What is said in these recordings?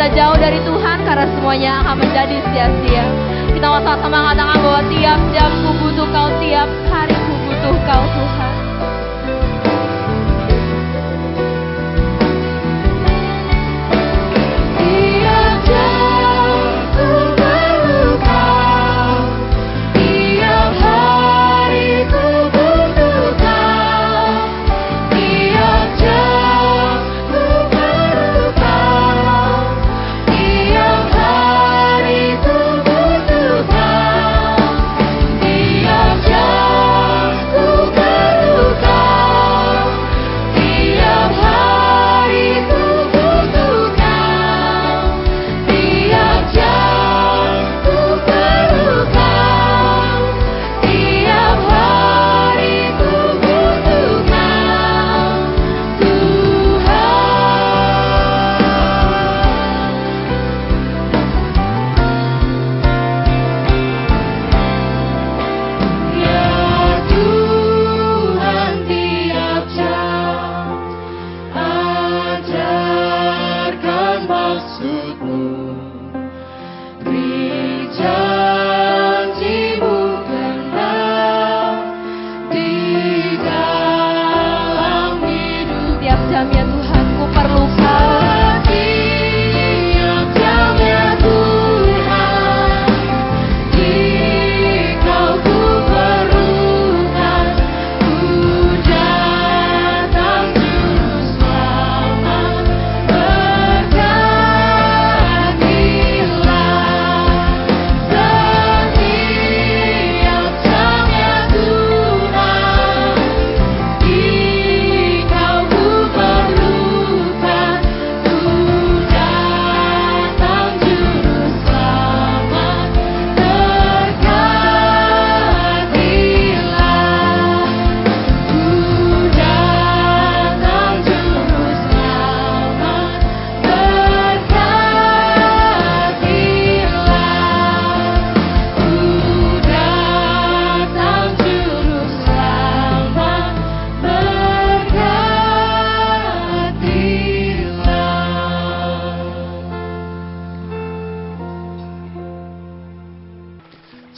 kita jauh dari Tuhan, karena semuanya akan menjadi sia-sia. Kita mau sama-sama mengatakan bahwa tiap jam ku butuh Kau, tiap hari ku butuh Kau Tuhan.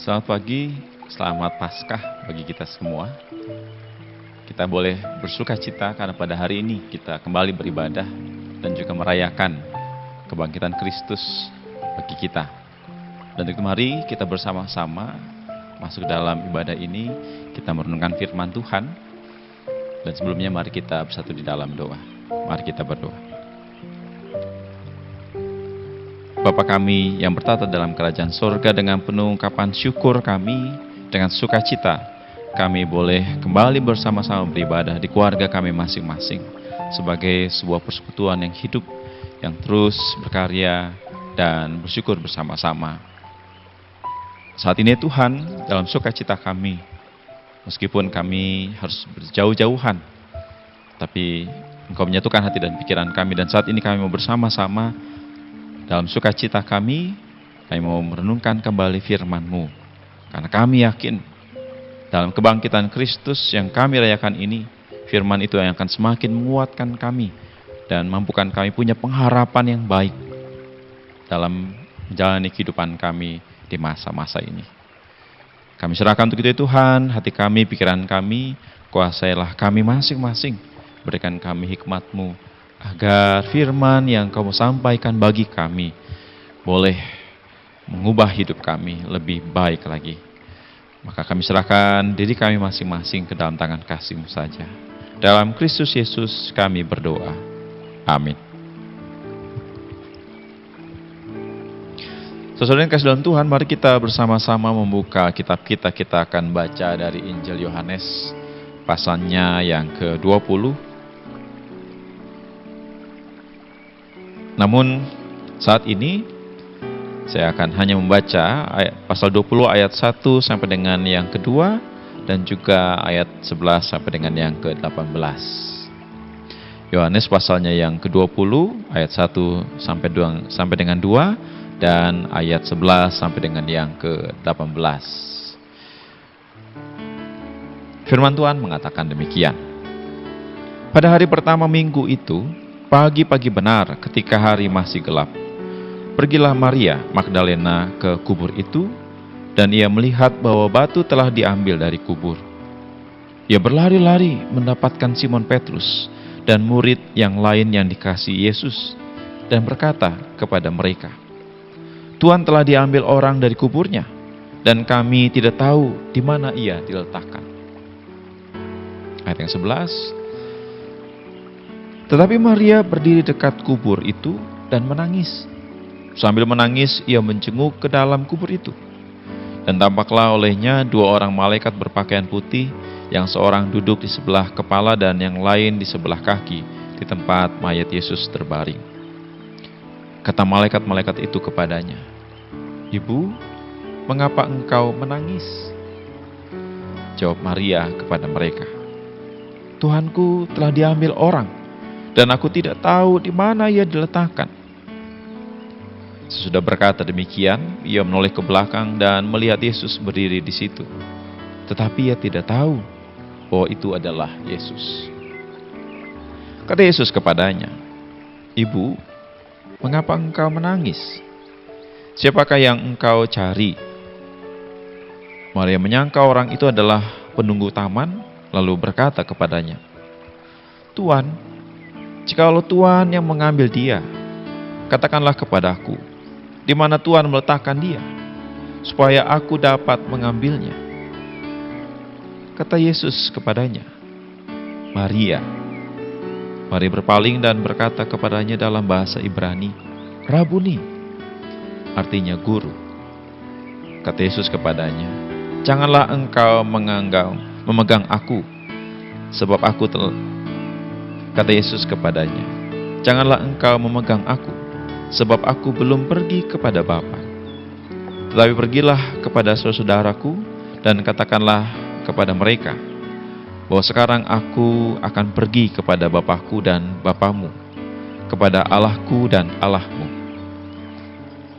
Selamat pagi, selamat Paskah bagi kita semua. Kita boleh bersuka cita karena pada hari ini kita kembali beribadah dan juga merayakan kebangkitan Kristus bagi kita. Dan untuk mari kita bersama-sama masuk dalam ibadah ini, kita merenungkan firman Tuhan. Dan sebelumnya mari kita bersatu di dalam doa. Mari kita berdoa. Bapa kami yang bertata dalam kerajaan sorga, dengan penuh ungkapan syukur kami, dengan sukacita kami boleh kembali bersama-sama beribadah di keluarga kami masing-masing sebagai sebuah persekutuan yang hidup, yang terus berkarya dan bersyukur bersama-sama. Saat ini Tuhan, dalam sukacita kami, meskipun kami harus berjauh-jauhan, tapi Engkau menyatukan hati dan pikiran kami, dan saat ini kami mau bersama-sama dalam sukacita kami mau merenungkan kembali firman-Mu. Karena kami yakin dalam kebangkitan Kristus yang kami rayakan ini, firman itu yang akan semakin menguatkan kami dan mampukan kami punya pengharapan yang baik dalam menjalani kehidupan kami di masa-masa ini. Kami serahkan untuk itu Tuhan, hati kami, pikiran kami, kuasailah kami masing-masing. Berikan kami hikmat-Mu, agar firman yang Kamu sampaikan bagi kami boleh mengubah hidup kami lebih baik lagi. Maka kami serahkan diri kami masing-masing ke dalam tangan kasih-Mu saja. Dalam Kristus Yesus kami berdoa. Amin. Saudara yang kasih dalam Tuhan, mari kita bersama-sama membuka kitab kita. Kita akan baca dari Injil Yohanes pasalnya yang ke-20. Namun saat ini saya akan hanya membaca pasal 20 ayat 1 sampai dengan yang kedua, dan juga ayat 11 sampai dengan yang ke-18. Yohanes pasalnya yang ke-20 ayat 1 sampai dengan 2, dan ayat 11 sampai dengan yang ke-18. Firman Tuhan mengatakan demikian. Pada hari pertama minggu itu, pagi-pagi benar ketika hari masih gelap, Pergilah Maria Magdalena ke kubur itu, dan ia melihat bahwa batu telah diambil dari kubur. Ia berlari-lari mendapatkan Simon Petrus dan murid yang lain yang dikasihi Yesus, dan berkata kepada mereka, "Tuhan telah diambil orang dari kuburnya, dan kami tidak tahu di mana ia diletakkan." Ayat yang 11. Tetapi Maria berdiri dekat kubur itu dan menangis. Sambil menangis, ia menjenguk ke dalam kubur itu. Dan tampaklah olehnya 2 orang malaikat berpakaian putih, yang seorang duduk di sebelah kepala dan yang lain di sebelah kaki, di tempat mayat Yesus terbaring. Kata malaikat-malaikat itu kepadanya, "Ibu, mengapa engkau menangis?" Jawab Maria kepada mereka, "Tuhanku telah diambil orang, dan aku tidak tahu di mana ia diletakkan." Sesudah berkata demikian, ia menoleh ke belakang dan melihat Yesus berdiri di situ. Tetapi ia tidak tahu bahwa itu adalah Yesus. Kata Yesus kepadanya, "Ibu, mengapa engkau menangis? Siapakah yang engkau cari?" Maria menyangka orang itu adalah penunggu taman, lalu berkata kepadanya, "Tuan, jikalau Tuhan yang mengambil dia, katakanlah kepadaku, di mana Tuhan meletakkan dia, supaya aku dapat mengambilnya." Kata Yesus kepadanya, "Maria." Maria berpaling dan berkata kepadanya dalam bahasa Ibrani, "Rabuni," artinya guru. Kata Yesus kepadanya, "Janganlah engkau memegang aku, sebab aku telah..." Kata Yesus kepadanya, "Janganlah engkau memegang aku, sebab aku belum pergi kepada Bapa. Tetapi pergilah kepada saudaraku dan katakanlah kepada mereka bahwa sekarang aku akan pergi kepada Bapakku dan Bapamu, kepada Allahku dan Allahmu."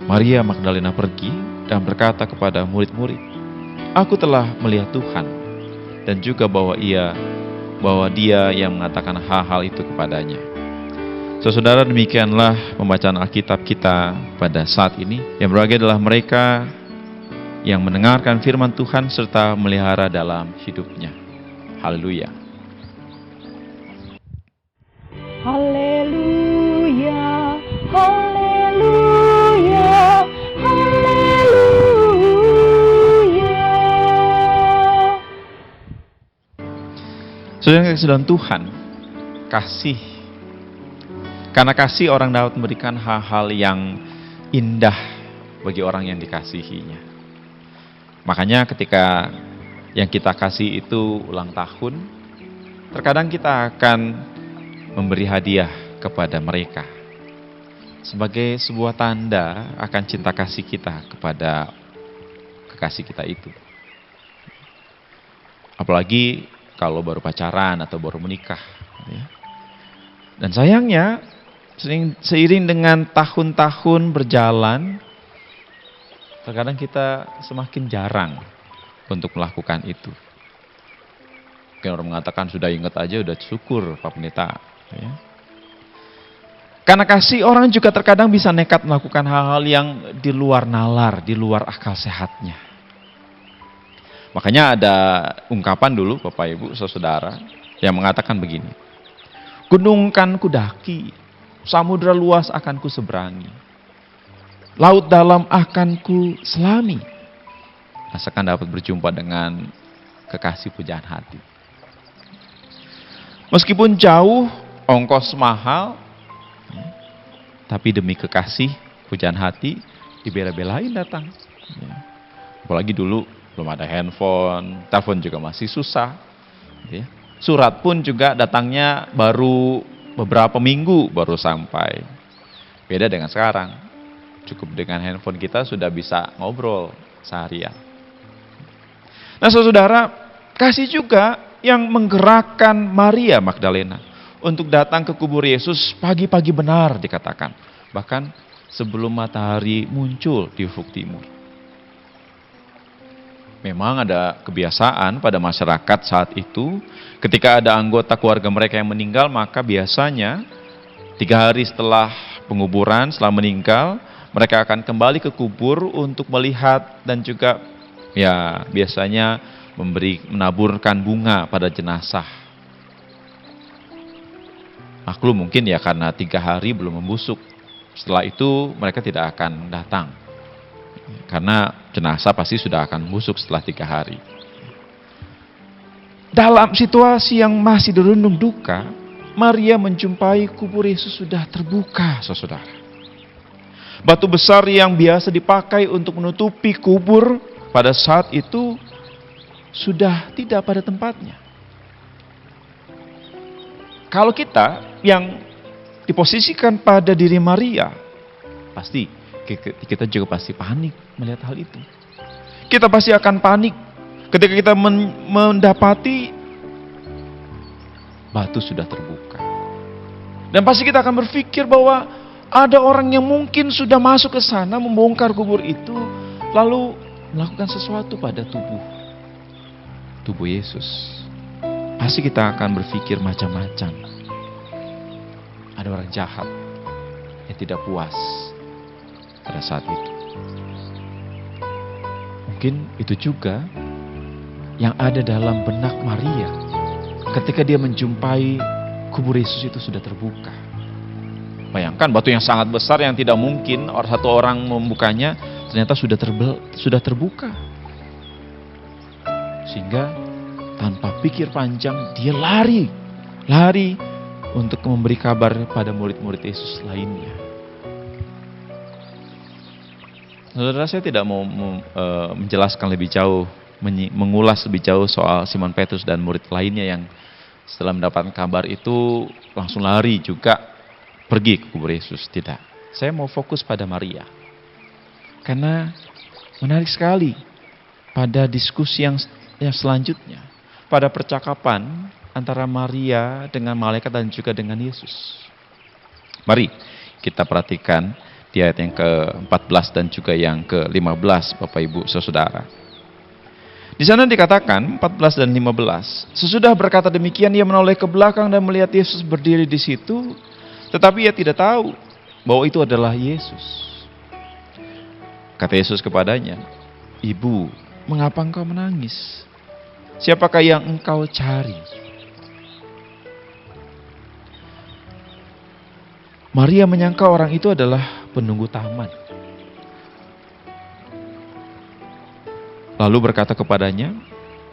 Maria Magdalena pergi dan berkata kepada murid-murid, "Aku telah melihat Tuhan," dan juga bahwa dia yang mengatakan hal-hal itu kepadanya. Saudara, demikianlah pembacaan Alkitab kita pada saat ini. Yang berbahagia adalah mereka yang mendengarkan firman Tuhan serta melihara dalam hidupnya. Haleluya. Haleluya, haleluya, haleluya. Saudara yang kasih dalam Tuhan, karena kasih orang dapat memberikan hal-hal yang indah bagi orang yang dikasihinya. Makanya ketika yang kita kasih itu ulang tahun, terkadang kita akan memberi hadiah kepada mereka sebagai sebuah tanda akan cinta kasih kita kepada kekasih kita itu. Apalagi kalau baru pacaran atau baru menikah. Dan sayangnya, seiring dengan tahun-tahun berjalan, terkadang kita semakin jarang untuk melakukan itu. Mungkin orang mengatakan sudah ingat aja, udah syukur Pak Pendeta. Karena kasih, orang juga terkadang bisa nekat melakukan hal-hal yang di luar nalar, di luar akal sehatnya. Makanya ada ungkapan dulu Bapak Ibu Saudara yang mengatakan begini, "Gunung kan kudaki, samudra luas akan ku seberangi, laut dalam akan ku selami, asalkan dapat berjumpa dengan kekasih pujaan hati." Meskipun jauh, ongkos mahal, tapi demi kekasih pujaan hati dibela-belain datang. Apalagi dulu belum ada handphone, telepon juga masih susah. Surat pun juga datangnya baru beberapa minggu baru sampai. Beda dengan sekarang. Cukup dengan handphone kita sudah bisa ngobrol seharian. Nah saudara, kasih juga yang menggerakkan Maria Magdalena untuk datang ke kubur Yesus pagi-pagi benar dikatakan. Bahkan sebelum matahari muncul di ufuk timur. Memang ada kebiasaan pada masyarakat saat itu, ketika ada anggota keluarga mereka yang meninggal, maka biasanya 3 hari setelah penguburan, setelah meninggal, Mereka akan kembali ke kubur untuk melihat dan juga ya biasanya menaburkan bunga pada jenazah. Maklum mungkin ya karena 3 hari belum membusuk. Setelah itu mereka tidak akan datang. Karena jenazah pasti sudah akan membusuk setelah 3 hari. Dalam situasi yang masih dirundung duka, Maria menjumpai kubur Yesus sudah terbuka, saudara. Batu besar yang biasa dipakai untuk menutupi kubur pada saat itu sudah tidak pada tempatnya. Kalau kita yang diposisikan pada diri Maria, pasti kita juga pasti panik melihat hal itu. Kita pasti akan panik ketika kita mendapati batu sudah terbuka. Dan pasti kita akan berpikir bahwa ada orang yang mungkin sudah masuk ke sana membongkar kubur itu, lalu melakukan sesuatu pada tubuh Yesus. Pasti kita akan berpikir macam-macam. Ada orang jahat yang tidak puas pada saat itu. Mungkin itu juga yang ada dalam benak Maria ketika dia menjumpai kubur Yesus itu sudah terbuka. Bayangkan batu yang sangat besar yang tidak mungkin satu orang membukanya, ternyata sudah terbuka. Sehingga tanpa pikir panjang dia lari untuk memberi kabar pada murid-murid Yesus lainnya. Saudara, saya tidak mau menjelaskan lebih jauh, mengulas lebih jauh soal Simon Petrus dan murid lainnya yang setelah mendapatkan kabar itu langsung lari juga pergi ke kubur Yesus. Tidak. Saya mau fokus pada Maria. Karena menarik sekali pada diskusi yang selanjutnya. Pada percakapan antara Maria dengan malaikat dan juga dengan Yesus. Mari kita perhatikan di ayat yang ke-14 dan juga yang ke-15, Bapak Ibu Saudara. Di sana dikatakan 14 dan 15. Sesudah berkata demikian ia menoleh ke belakang dan melihat Yesus berdiri di situ, tetapi ia tidak tahu bahwa itu adalah Yesus. Kata Yesus kepadanya, "Ibu, mengapa engkau menangis? Siapakah yang engkau cari?" Maria menyangka orang itu adalah penunggu taman. Lalu berkata kepadanya,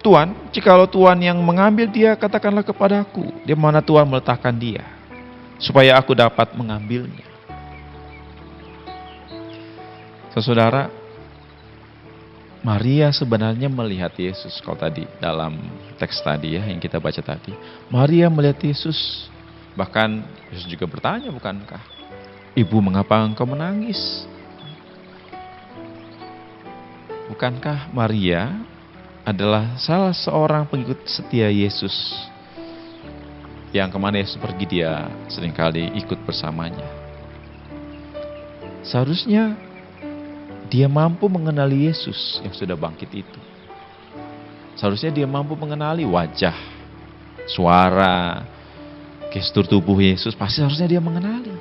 "Tuan, jikalau Tuan yang mengambil dia, katakanlah kepadaku, di mana Tuan meletakkan dia, supaya aku dapat mengambilnya." Saudara, Maria sebenarnya melihat Yesus. Kalau tadi dalam teks tadi ya yang kita baca tadi, Maria melihat Yesus. Bahkan Yesus juga bertanya, bukankah, "Ibu, mengapa engkau menangis?" Bukankah Maria adalah salah seorang pengikut setia Yesus yang kemana Yesus pergi dia seringkali ikut bersamanya. Seharusnya dia mampu mengenali Yesus yang sudah bangkit itu. Seharusnya dia mampu mengenali wajah, suara, gestur tubuh Yesus. Pasti harusnya dia mengenali.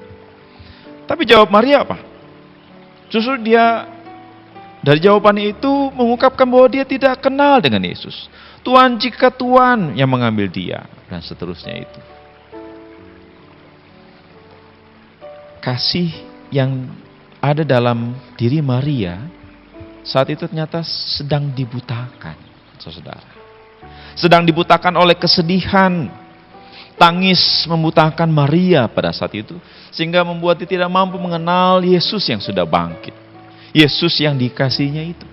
Tapi jawab Maria apa? Justru dia dari jawabannya itu mengungkapkan bahwa dia tidak kenal dengan Yesus. "Tuhan, jika Tuhan yang mengambil dia," dan seterusnya itu. Kasih yang ada dalam diri Maria saat itu ternyata sedang dibutakan, saudara. Sedang dibutakan oleh kesedihan. Tangis membutakan Maria pada saat itu, sehingga membuat dia tidak mampu mengenal Yesus yang sudah bangkit. Yesus yang dikasihnya itu.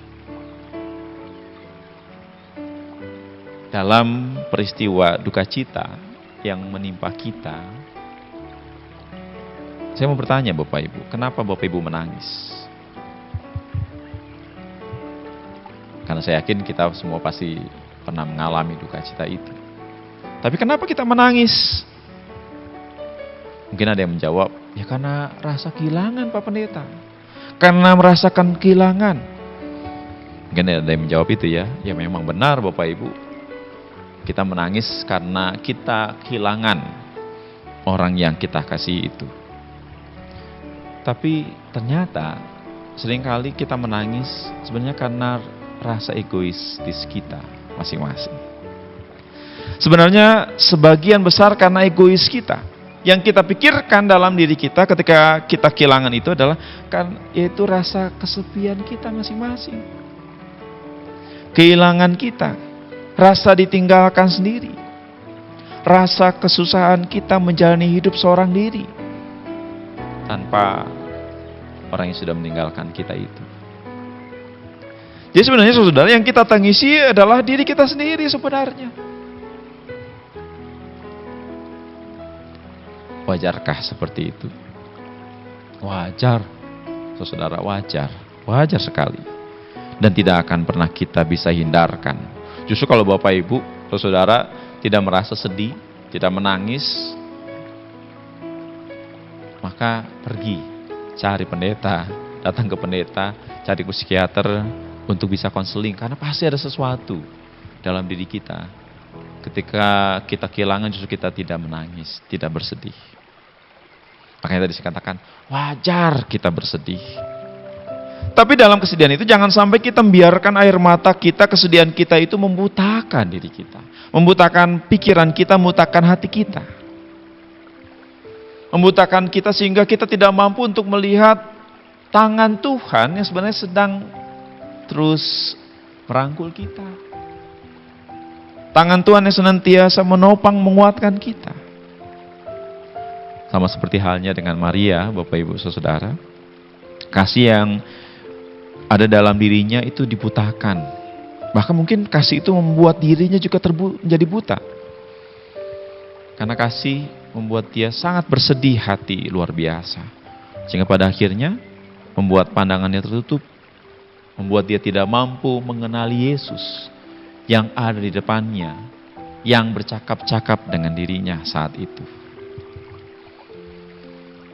Dalam peristiwa duka cita yang menimpa kita, saya mau bertanya Bapak Ibu, kenapa Bapak Ibu menangis? Karena saya yakin kita semua pasti pernah mengalami duka cita itu. Tapi kenapa kita menangis? Mungkin ada yang menjawab, ya karena rasa kehilangan Pak Pendeta. Karena merasakan kehilangan. Mungkin ada yang menjawab itu ya. Ya memang benar Bapak Ibu. Kita menangis karena kita kehilangan orang yang kita kasih itu. Tapi ternyata seringkali kita menangis sebenarnya karena rasa egoistis kita masing-masing. Sebenarnya sebagian besar karena egois kita. Yang kita pikirkan dalam diri kita ketika kita kehilangan itu adalah yaitu rasa kesepian kita masing-masing. Kehilangan kita, rasa ditinggalkan sendiri, rasa kesusahan kita menjalani hidup seorang diri tanpa orang yang sudah meninggalkan kita itu. Jadi sebenarnya saudara, yang kita tangisi adalah diri kita sendiri sebenarnya. Wajarkah seperti itu? Wajar, saudara, wajar. Wajar sekali. Dan tidak akan pernah kita bisa hindarkan. Justru kalau Bapak Ibu, saudara tidak merasa sedih, tidak menangis, maka pergi, cari pendeta, datang ke pendeta, cari psikiater untuk bisa konseling. Karena pasti ada sesuatu dalam diri kita. Ketika kita kehilangan justru kita tidak menangis, tidak bersedih. Makanya tadi saya katakan, wajar kita bersedih. Tapi dalam kesedihan itu jangan sampai kita membiarkan air mata kita, kesedihan kita itu membutakan diri kita. Membutakan pikiran kita, membutakan hati kita. Membutakan kita sehingga kita tidak mampu untuk melihat tangan Tuhan yang sebenarnya sedang terus merangkul kita. Tangan Tuhan yang senantiasa menopang, menguatkan kita. Sama seperti halnya dengan Maria, Bapak Ibu Saudara. Kasih yang ada dalam dirinya itu dibutakan. Bahkan mungkin kasih itu membuat dirinya juga menjadi buta. Karena kasih membuat dia sangat bersedih hati luar biasa. Sehingga pada akhirnya membuat pandangannya tertutup. Membuat dia tidak mampu mengenali Yesus yang ada di depannya, yang bercakap-cakap dengan dirinya saat itu.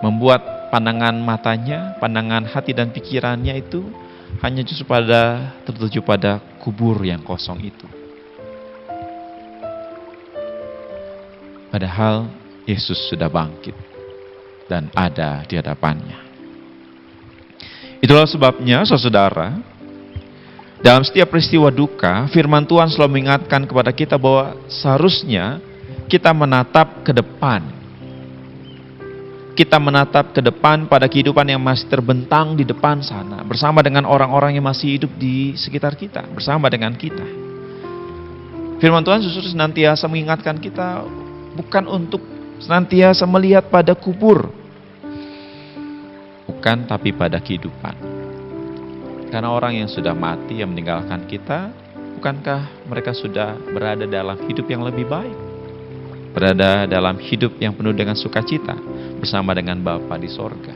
Membuat pandangan matanya, pandangan hati dan pikirannya itu hanya justru tertuju pada kubur yang kosong itu. Padahal Yesus sudah bangkit dan ada di hadapannya. Itulah sebabnya, saudara, dalam setiap peristiwa duka, firman Tuhan selalu mengingatkan kepada kita bahwa seharusnya kita menatap ke depan. Kita menatap ke depan pada kehidupan yang masih terbentang di depan sana. Bersama dengan orang-orang yang masih hidup di sekitar kita. Bersama dengan kita. Firman Tuhan justru senantiasa mengingatkan kita bukan untuk senantiasa melihat pada kubur. Bukan, tapi pada kehidupan. Karena orang yang sudah mati, yang meninggalkan kita, bukankah mereka sudah berada dalam hidup yang lebih baik? Berada dalam hidup yang penuh dengan sukacita bersama dengan Bapa di sorga.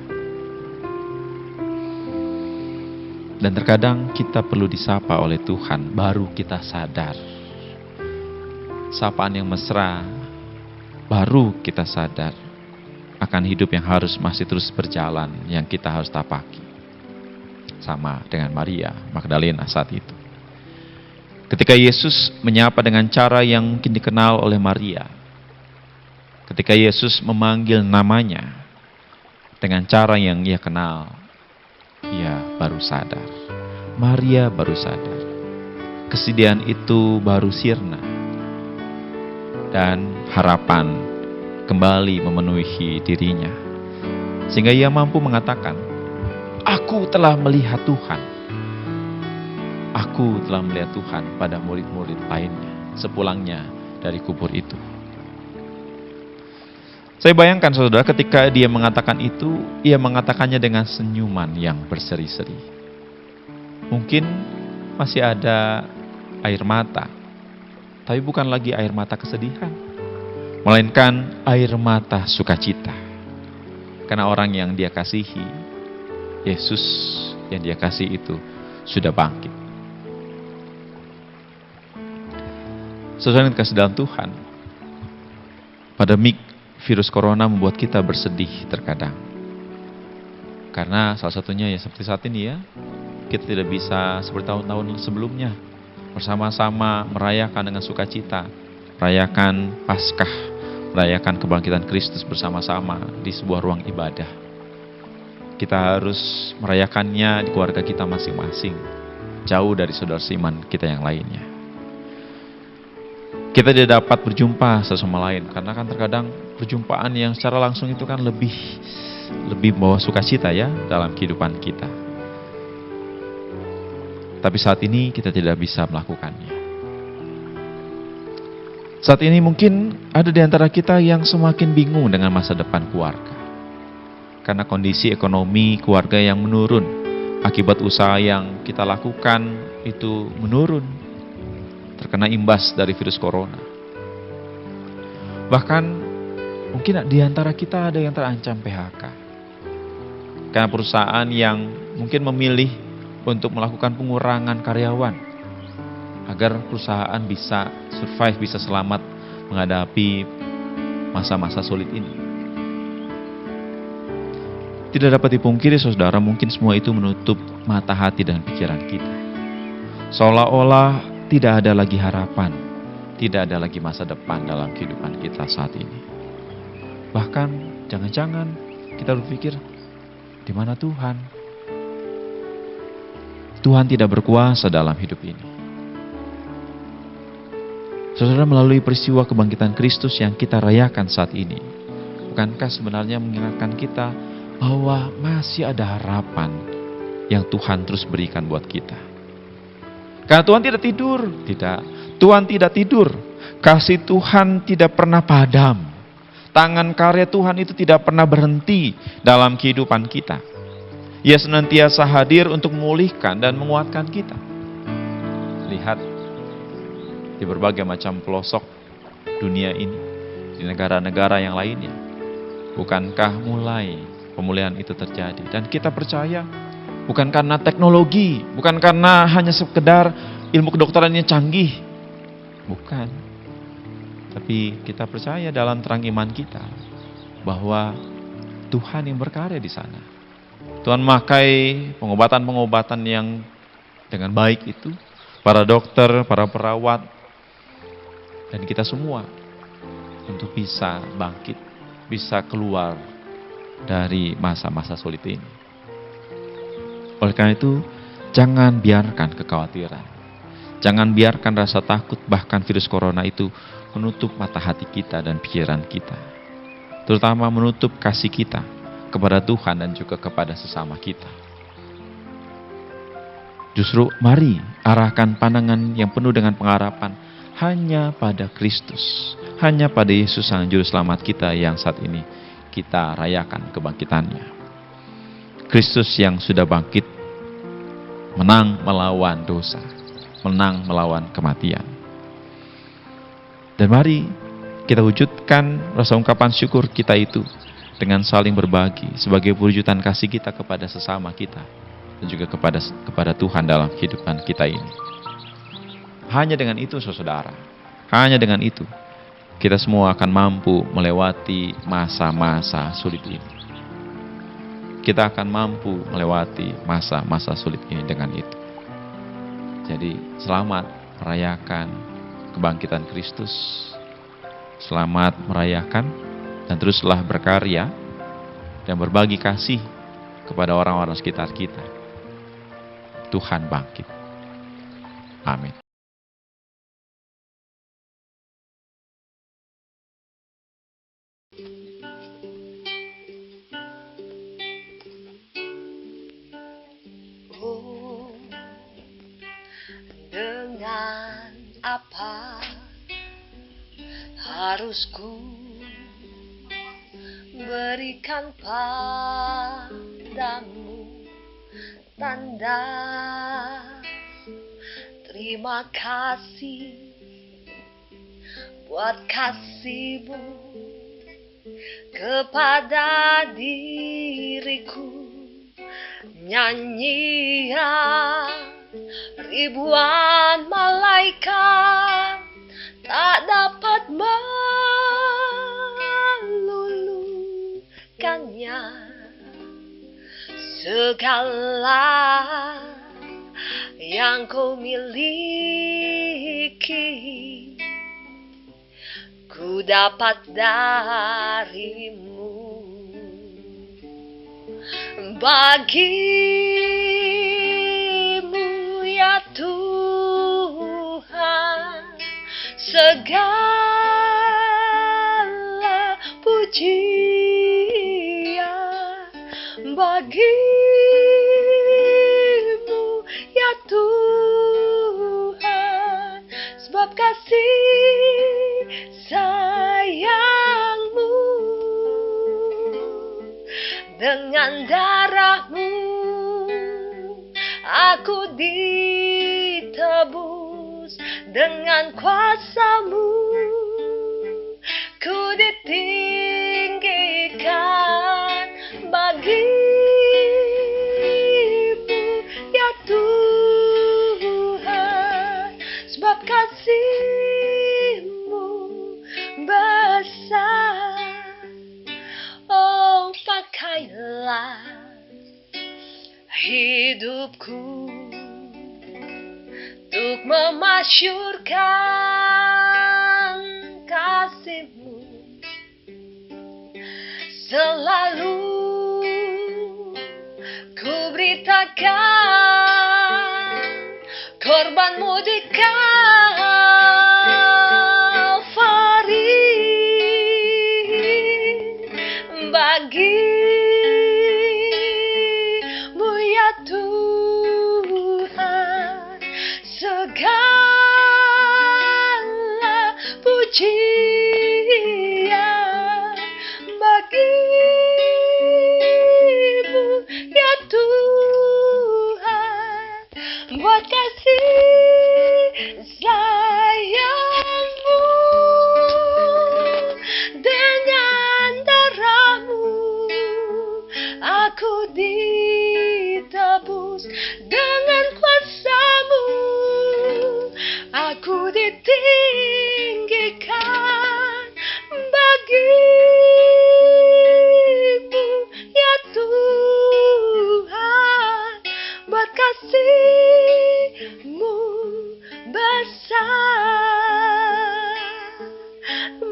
Dan terkadang kita perlu disapa oleh Tuhan, baru kita sadar. Sapaan yang mesra, baru kita sadar akan hidup yang harus masih terus berjalan, yang kita harus tapaki. Sama dengan Maria Magdalena saat itu. Ketika Yesus menyapa dengan cara yang mungkin dikenal oleh Maria. Ketika Yesus memanggil namanya dengan cara yang ia kenal, ia baru sadar. Maria baru sadar. Kesedihan itu baru sirna. Dan harapan kembali memenuhi dirinya. Sehingga ia mampu mengatakan, aku telah melihat Tuhan. Aku telah melihat Tuhan pada murid-murid lainnya sepulangnya dari kubur itu. Saya bayangkan saudara, ketika dia mengatakan itu, ia mengatakannya dengan senyuman yang berseri-seri. Mungkin masih ada air mata, tapi bukan lagi air mata kesedihan, melainkan air mata sukacita. Karena orang yang dia kasihi, Yesus yang dia kasih itu sudah bangkit. Saudara yang dikasih dalam Tuhan, pandemik virus corona membuat kita bersedih terkadang. Karena salah satunya ya seperti saat ini ya, kita tidak bisa seperti tahun-tahun sebelumnya bersama-sama merayakan dengan sukacita, merayakan Paskah, merayakan kebangkitan Kristus bersama-sama di sebuah ruang ibadah. kita harus merayakannya di keluarga kita masing-masing, jauh dari saudara seiman kita yang lainnya. Kita tidak dapat berjumpa satu sama lain, karena kan terkadang perjumpaan yang secara langsung itu kan lebih membawa sukacita ya dalam kehidupan kita. Tapi saat ini kita tidak bisa melakukannya. Saat ini mungkin ada di antara kita yang semakin bingung dengan masa depan keluarga. Karena kondisi ekonomi keluarga yang menurun, akibat usaha yang kita lakukan itu menurun, terkena imbas dari virus corona. Bahkan mungkin di antara kita ada yang terancam PHK. Karena perusahaan yang mungkin memilih untuk melakukan pengurangan karyawan agar perusahaan bisa survive, bisa selamat menghadapi masa-masa sulit ini. Tidak dapat dipungkiri saudara, mungkin semua itu menutup mata hati dan pikiran kita. Seolah-olah tidak ada lagi harapan, tidak ada lagi masa depan dalam kehidupan kita saat ini. Bahkan jangan-jangan kita berpikir, di mana Tuhan? Tuhan tidak berkuasa dalam hidup ini. Saudara, melalui peristiwa kebangkitan Kristus yang kita rayakan saat ini, bukankah sebenarnya mengingatkan kita bahwa masih ada harapan yang Tuhan terus berikan buat kita? Karena Tuhan tidak tidur, Tuhan tidak tidur. Kasih Tuhan tidak pernah padam. Tangan karya Tuhan itu tidak pernah berhenti dalam kehidupan kita. Ia senantiasa hadir untuk memulihkan dan menguatkan kita. Lihat di berbagai macam pelosok dunia ini, di negara-negara yang lainnya, bukankah mulai pemulihan itu terjadi? Dan kita percaya bukan karena teknologi, bukan karena hanya sekedar ilmu kedokterannya canggih, bukan. Tapi kita percaya dalam terang iman kita bahwa Tuhan yang berkarya di sana. Tuhan memakai pengobatan-pengobatan yang dengan baik itu, para dokter, para perawat, dan kita semua untuk bisa bangkit, bisa keluar dari masa-masa sulit ini. Oleh karena itu, jangan biarkan kekhawatiran, jangan biarkan rasa takut, bahkan virus corona itu menutup mata hati kita dan pikiran kita. Terutama menutup kasih kita kepada Tuhan dan juga kepada sesama kita. Justru mari arahkan pandangan yang penuh dengan pengharapan hanya pada Kristus, hanya pada Yesus Sang Juru Selamat kita yang saat ini kita rayakan kebangkitannya. Kristus yang sudah bangkit, menang melawan dosa, menang melawan kematian. Dan mari kita wujudkan rasa ungkapan syukur kita itu dengan saling berbagi sebagai perwujudan kasih kita kepada sesama kita dan juga kepada Tuhan dalam kehidupan kita ini. Hanya dengan itu saudara, hanya dengan itu kita semua akan mampu melewati masa-masa sulit ini. Kita akan mampu melewati masa-masa sulit ini dengan itu. Jadi selamat merayakan kebangkitan Kristus. Selamat merayakan dan teruslah berkarya dan berbagi kasih kepada orang-orang sekitar kita. Tuhan bangkit. Amin. Oh, dengan apa harus ku berikan padamu tanda terima kasih buat kasih-Mu kepada diriku. Nyanyian ribuan malaikat tak dapat meluluhkannya. Segala yang Kau miliki ku dapat darimu. bagimu ya Tuhan segala pujian, bagimu ya Tuhan, sebab kasih sayangmu dengan darahmu aku ditebus, dengan kuasamu ku ditinggikan, bagimu ya Tuhan, sebab kasih-Mu besar. Oh, pakailah hidupku untuk memasyurkan kasih-Mu, selalu ku beritakan korban-Mu di Kalvari, bagimu ya Tuhan segala pujian, bagimu ya Tuhan, buat kasih sayang-Mu dengan darah-Mu aku ditebus, dengan kuasa-Mu aku ditinggikan, bagimu ya Tuhan, buat kasih-Mu besar,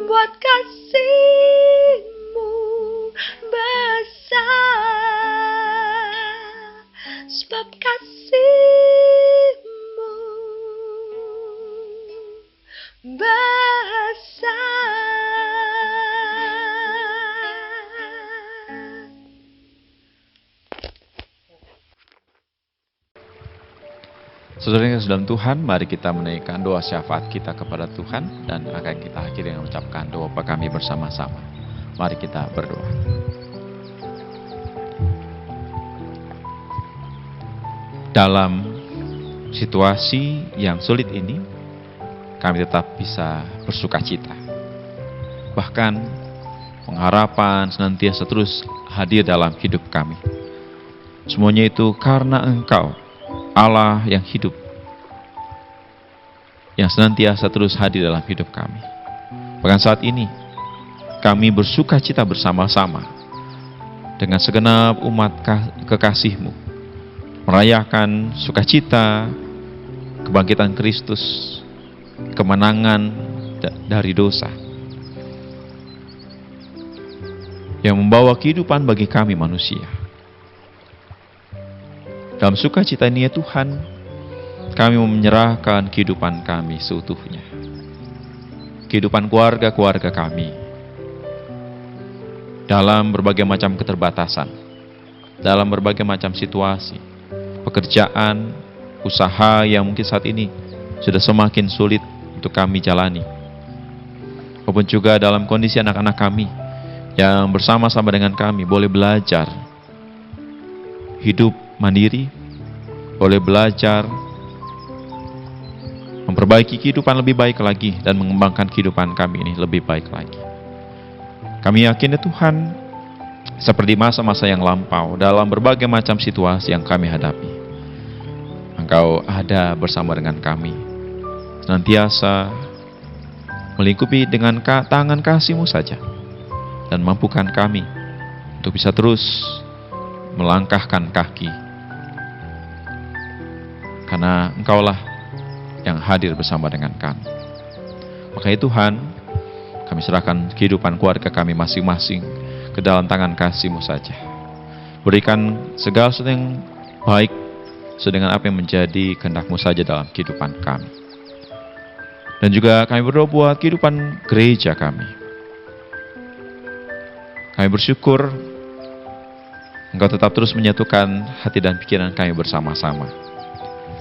buat kasih-Mu besar, sebab kasih-Mu besar. Saudara yang dalam Tuhan, mari kita menaikkan doa syafaat kita kepada Tuhan dan akan kita akhiri dengan mengucapkan doa Bapa kami bersama-sama. Mari kita berdoa. Dalam situasi yang sulit ini, kami tetap bisa bersukacita. Bahkan pengharapan senantiasa terus hadir dalam hidup kami. Semuanya itu karena Engkau, Allah yang hidup, yang senantiasa terus hadir dalam hidup kami. Bahkan saat ini, kami bersukacita bersama-sama dengan segenap umat kekasih-Mu, merayakan sukacita kebangkitan Kristus, kemenangan dari dosa, yang membawa kehidupan bagi kami manusia. Dalam sukacita ini ya Tuhan, kami menyerahkan kehidupan kami seutuhnya. Kehidupan keluarga-keluarga kami. Dalam berbagai macam keterbatasan. Dalam berbagai macam situasi. Pekerjaan, usaha yang mungkin saat ini sudah semakin sulit untuk kami jalani. Maupun juga dalam kondisi anak-anak kami yang bersama-sama dengan kami boleh belajar hidup mandiri, boleh belajar memperbaiki kehidupan lebih baik lagi dan mengembangkan kehidupan kami ini lebih baik lagi. Kami yakin ya Tuhan, seperti masa-masa yang lampau dalam berbagai macam situasi yang kami hadapi, Engkau ada bersama dengan kami, senantiasa melingkupi dengan tangan kasih-Mu saja, dan mampukan kami untuk bisa terus melangkahkan kaki, karena Engkaulah yang hadir bersama dengan kami. Makanya Tuhan, kami serahkan kehidupan keluarga kami masing-masing ke dalam tangan kasih-Mu saja. Berikan segala sesuatu yang baik sesuai dengan apa yang menjadi kehendak-Mu saja dalam kehidupan kami. Dan juga kami berdoa buat kehidupan gereja kami. Kami bersyukur Engkau tetap terus menyatukan hati dan pikiran kami bersama-sama,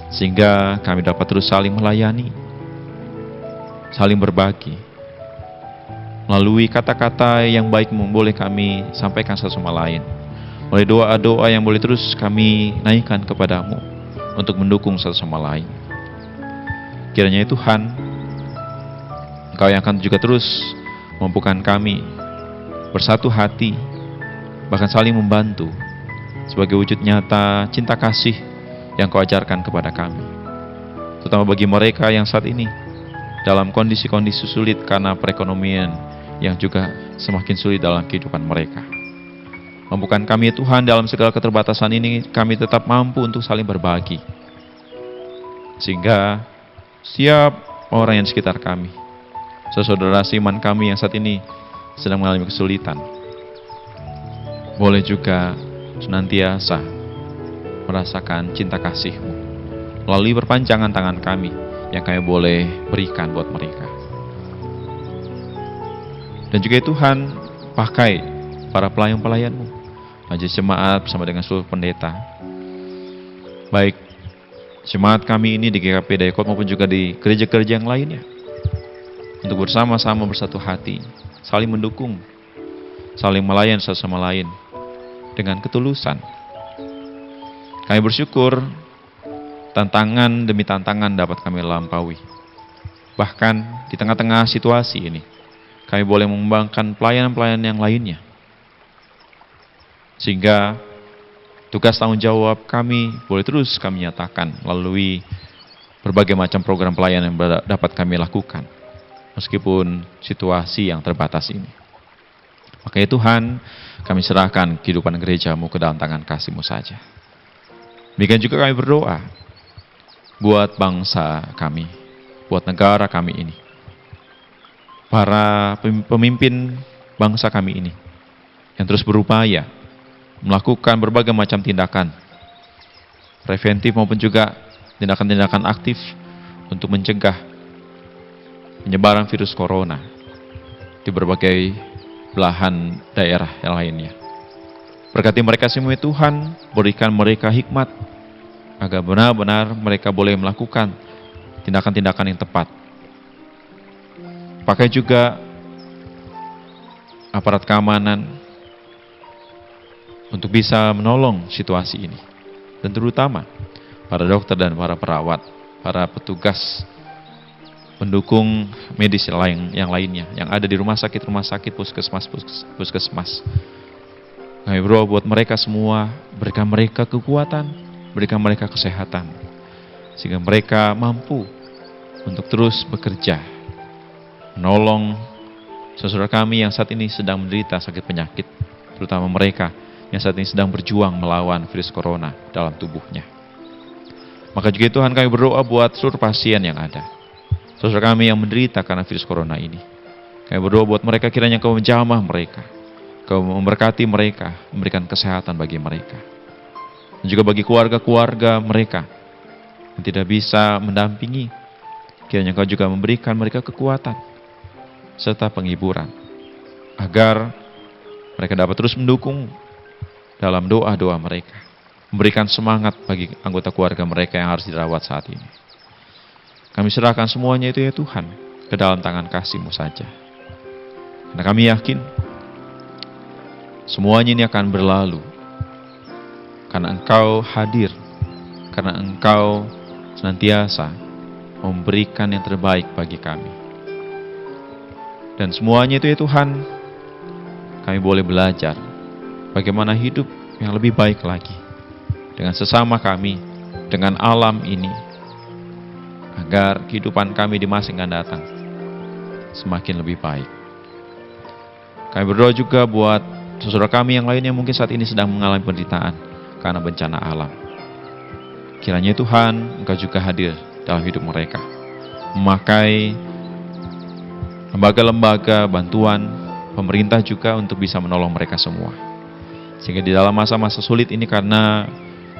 sehingga kami dapat terus saling melayani, saling berbagi, melalui kata-kata yang baik boleh kami sampaikan satu sama lain, melalui doa-doa yang boleh terus kami naikkan kepadamu untuk mendukung satu sama lain. Kiranya Tuhan, Engkau yang akan juga terus mampukan kami bersatu hati, bahkan saling membantu sebagai wujud nyata cinta kasih yang Kau ajarkan kepada kami, terutama bagi mereka yang saat ini dalam kondisi-kondisi sulit karena perekonomian yang juga semakin sulit dalam kehidupan mereka. Mampukan kami Tuhan dalam segala keterbatasan ini, kami tetap mampu untuk saling berbagi, sehingga setiap orang yang di sekitar kami, saudara seiman kami yang saat ini sedang mengalami kesulitan, boleh juga senantiasa merasakan cinta kasih-Mu melalui perpanjangan tangan kami yang kami boleh berikan buat mereka. Dan juga Tuhan, pakai para pelayan-pelayan-Mu, majelis jemaat bersama dengan seluruh pendeta, baik jemaat kami ini di GKP Dayakot maupun juga di gereja-gereja yang lainnya, untuk bersama-sama bersatu hati, saling mendukung, saling melayan satu sama lain dengan ketulusan. Kami bersyukur tantangan demi tantangan dapat kami lampaui. Bahkan di tengah-tengah situasi ini, kami boleh mengembangkan pelayanan-pelayanan yang lainnya, sehingga tugas tanggung jawab kami boleh terus kami nyatakan melalui berbagai macam program pelayanan yang dapat kami lakukan, meskipun situasi yang terbatas ini. Makanya Tuhan, kami serahkan kehidupan gereja-Mu ke dalam tangan kasih-Mu saja. Demikian juga kami berdoa buat bangsa kami, buat negara kami ini, para pemimpin bangsa kami ini yang terus berupaya melakukan berbagai macam tindakan preventif maupun juga tindakan-tindakan aktif untuk mencegah penyebaran virus corona di berbagai belahan daerah yang lainnya. Berkati mereka semua Tuhan, berikan mereka hikmat agar benar-benar mereka boleh melakukan tindakan-tindakan yang tepat. Pakai juga aparat keamanan untuk bisa menolong situasi ini, dan terutama para dokter dan para perawat, para petugas pendukung medis yang lainnya yang ada di rumah sakit, puskesmas. Kami berdoa buat mereka semua, berikan mereka kekuatan, berikan mereka kesehatan, sehingga mereka mampu untuk terus bekerja, menolong saudara kami yang saat ini sedang menderita sakit penyakit, terutama mereka yang saat ini sedang berjuang melawan virus corona dalam tubuhnya. Maka juga Tuhan, kami berdoa buat seluruh pasien yang ada, saudara kami yang menderita karena virus corona ini. Kami berdoa buat mereka, kiranya Kau menjamah mereka, Kau memberkati mereka, memberikan kesehatan bagi mereka. Dan juga bagi keluarga-keluarga mereka yang tidak bisa mendampingi, kiranya Kau juga memberikan mereka kekuatan serta penghiburan, agar mereka dapat terus mendukung dalam doa-doa mereka, memberikan semangat bagi anggota keluarga mereka yang harus dirawat saat ini. Kami serahkan semuanya itu ya Tuhan, ke dalam tangan kasih-Mu saja. Karena kami yakin semuanya ini akan berlalu, karena Engkau hadir, karena Engkau senantiasa memberikan yang terbaik bagi kami. Dan semuanya itu ya Tuhan, kami boleh belajar bagaimana hidup yang lebih baik lagi dengan sesama kami, dengan alam ini, agar kehidupan kami di masa yang akan datang semakin lebih baik. Kami berdoa juga buat saudara kami yang lainnya mungkin saat ini sedang mengalami penderitaan karena bencana alam. Kiranya Tuhan, Engkau juga hadir dalam hidup mereka, memakai lembaga-lembaga bantuan pemerintah juga untuk bisa menolong mereka semua, Sehingga di dalam masa-masa sulit ini karena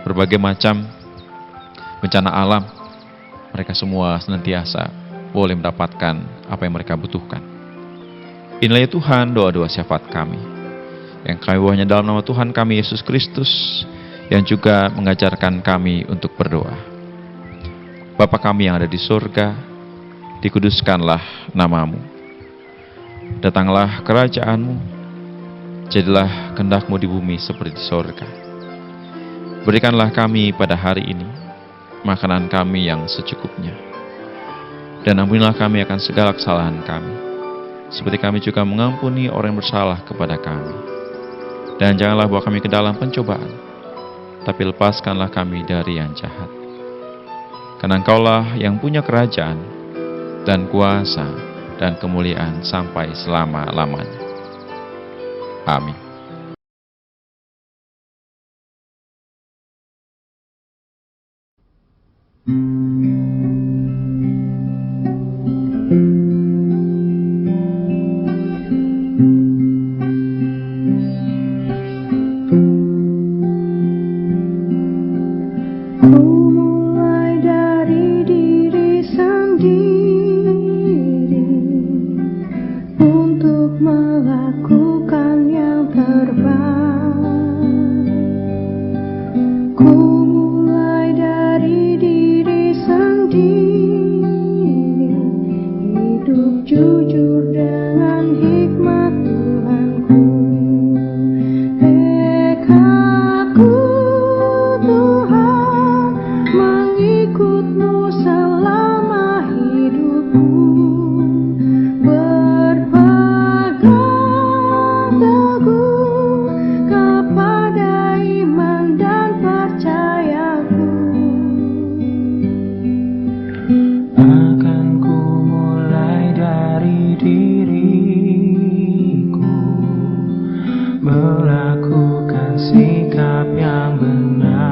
berbagai macam bencana alam, mereka semua senantiasa boleh mendapatkan apa yang mereka butuhkan. Inilah ya Tuhan doa-doa syafaat kami, yang kami bawahnya dalam nama Tuhan kami Yesus Kristus, yang juga mengajarkan kami untuk berdoa. Bapa kami yang ada di surga, dikuduskanlah namamu. Datanglah kerajaanmu, jadilah kehendak-Mu di bumi seperti di surga. Berikanlah kami pada hari ini makanan kami yang secukupnya. Dan ampunilah kami akan segala kesalahan kami, seperti kami juga mengampuni orang yang bersalah kepada kami. Dan janganlah bawa kami ke dalam pencobaan, tapi lepaskanlah kami dari yang jahat. Karena Engkaulah yang punya kerajaan, dan kuasa, dan kemuliaan sampai selama-lamanya. Amin. Mulai dari diri sendiri untuk melakukan yang terbaik. Ku mulai dari diri sendiri, hidup jujur dengan hikmat Tuhanku. Tekadku Tuhan, mengikut-Mu selama hidupku, berpegang teguh kepada iman dan percayaku. Akan ku mulai dari diriku, melakukan sikap yang benar.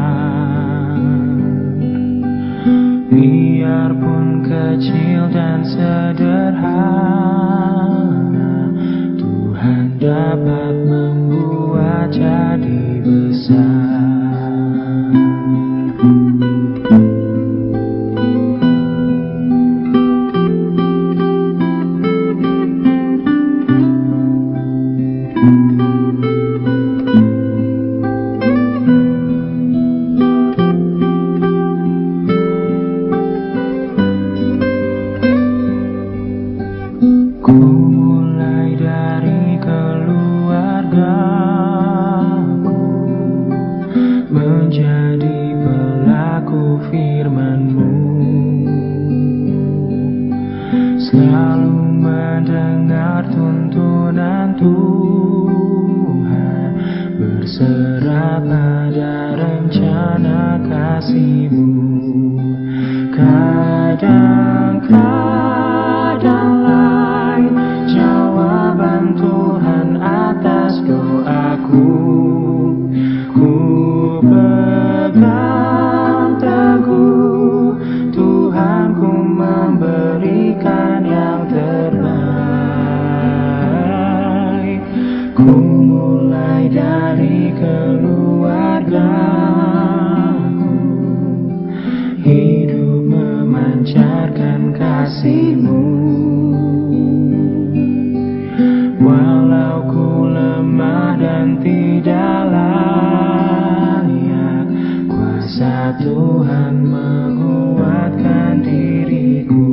Biarpun kecil dan sederhana, Tuhan dapat membuat jadi besar. Ku mulai dari keluargaku, menjadi pelaku firman-Mu, selalu mendengar tuntunan Tuhan, berserah pada rencana kasih-Mu. Kadang-kadang lain jawaban Tuhan atas doaku, ku pegang teguh, Tuhanku memberikan yang terbaik. Ku mulai dari keluargaku, hidup memancarkan kasih-Mu. Walau ku lemah dan tidak layak, kuasa Tuhan menguatkan diriku.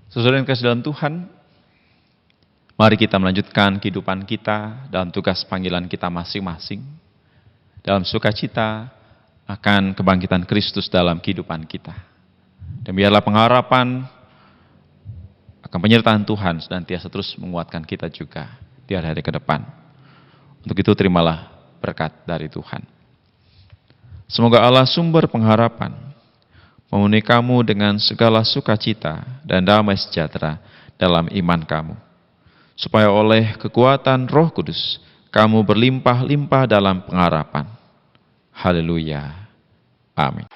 Saudara yang kasih dalam Tuhan, mari kita melanjutkan kehidupan kita dalam tugas panggilan kita masing-masing, dalam sukacita akan kebangkitan Kristus dalam kehidupan kita. Dan biarlah pengharapan akan penyertaan Tuhan senantiasa terus menguatkan kita juga di hari-hari ke depan. Untuk itu terimalah berkat dari Tuhan. Semoga Allah sumber pengharapan memenuhi kamu dengan segala sukacita dan damai sejahtera dalam iman kamu, supaya oleh kekuatan Roh Kudus kamu berlimpah-limpah dalam pengharapan. Haleluya. Amin.